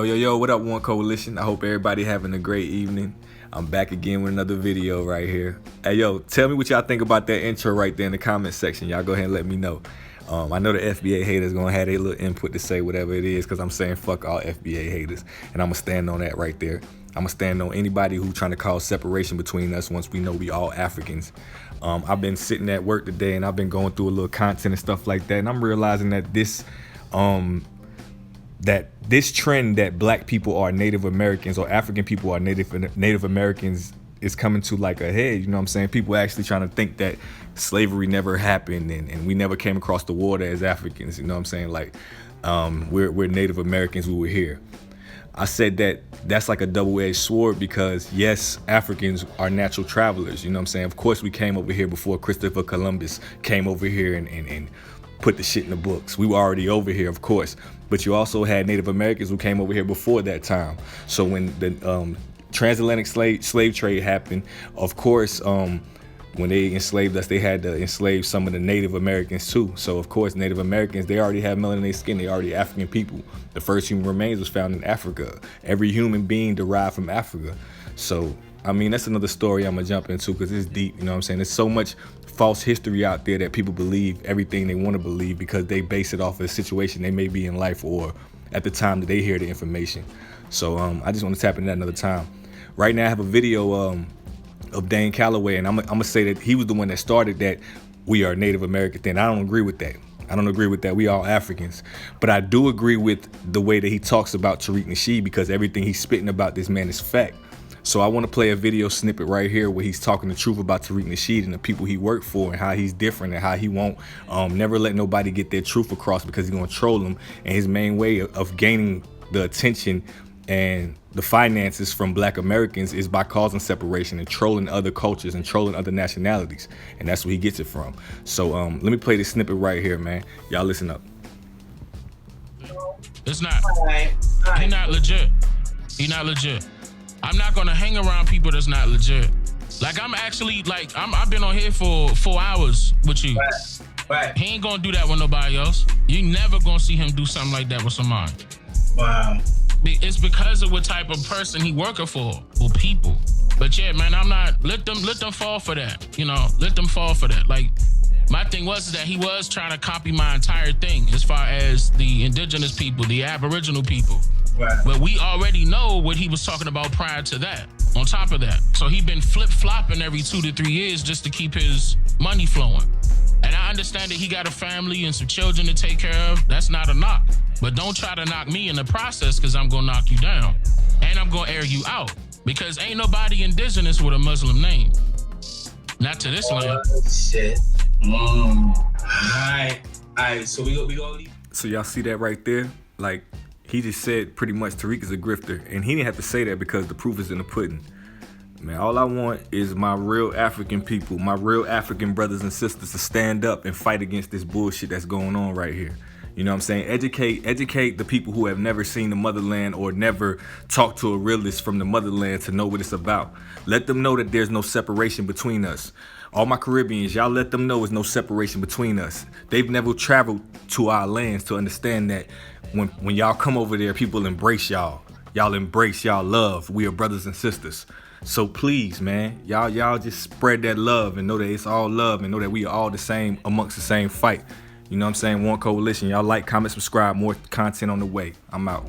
Yo, what up, One Coalition? I hope everybody having a great evening. I'm back again with another video right here. Hey, yo, tell me what y'all think about that intro right there in the comment section. Y'all go ahead and let me know. I know the FBA haters gonna have their little input to say whatever it is, because I'm saying fuck all FBA haters. And I'm gonna stand on that right there. I'm gonna stand on anybody who trying to cause separation between us once we know we all Africans. I've been sitting at work today and I've been going through a little content and stuff like that, and I'm realizing that this trend that black people are Native Americans or African people are Native Americans is coming to like a head. You know what I'm saying? People actually trying to think that slavery never happened and we never came across the water as Africans. You know what I'm saying? Like we're Native Americans who were here. I said that that's like a double-edged sword, because yes, Africans are natural travelers. You know what I'm saying? Of course we came over here before Christopher Columbus came over here and put the shit in the books. We were already over here, of course. But you also had Native Americans who came over here before that time. So when the transatlantic slave trade happened, of course, when they enslaved us, they had to enslave some of the Native Americans too. So of course, Native Americans, they already have melanin in their skin. They already African people. The first human remains was found in Africa. Every human being derived from Africa. So, I mean, that's another story I'm gonna jump into because it's deep. You know what I'm saying? There's so much false history out there that people believe everything they want to believe because they base it off of a situation they may be in life or at the time that they hear the information. So I just want to tap into that another time. Right now I have a video of Dane Calloway, and I'm gonna say that he was the one that started that we are Native American thing. I don't agree with that. I don't agree with that. We all Africans. But I do agree with the way that he talks about Tariq Nasheed, because everything he's spitting about this man is fact. So I want to play a video snippet right here where he's talking the truth about Tariq Nasheed and the people he worked for and how he's different and how he won't never let nobody get their truth across because he's going to troll them. And his main way of gaining the attention and the finances from black Americans is by causing separation and trolling other cultures and trolling other nationalities. And that's where he gets it from. So let me play this snippet right here, man. Y'all listen up. It's not. He's not legit. He's not legit. I'm not gonna hang around people that's not legit. Like I'm actually I've been on here for 4 hours with you. Right. He ain't gonna do that with nobody else. You never gonna see him do something like that with somebody. Wow. It's because of what type of person he working for people. But yeah, man, I'm not. Let them fall for that. You know, let them fall for that. Like my thing was that he was trying to copy my entire thing as far as the indigenous people, the Aboriginal people. Right. But we already know what he was talking about prior to that, on top of that. So he been flip-flopping every 2 to 3 years just to keep his money flowing. And I understand that he got a family and some children to take care of. That's not a knock. But don't try to knock me in the process, because I'm going to knock you down. And I'm going to air you out. Because ain't nobody indigenous with a Muslim name. Not to this land. Shit. Alright, so we go leave. So y'all see that right there? Like, he just said pretty much Tariq is a grifter, and he didn't have to say that because the proof is in the pudding. Man, all I want is my real African people, my real African brothers and sisters to stand up and fight against this bullshit that's going on right here. You know what I'm saying? Educate the people who have never seen the motherland or never talked to a realist from the motherland to know what it's about. Let them know that there's no separation between us. All my Caribbeans, y'all let them know there's no separation between us. They've never traveled to our lands to understand that when y'all come over there, people embrace y'all. Y'all embrace y'all love. We are brothers and sisters. So please, man, y'all just spread that love and know that it's all love and know that we are all the same amongst the same fight. You know what I'm saying? One Coalition. Y'all like, comment, subscribe. More content on the way. I'm out.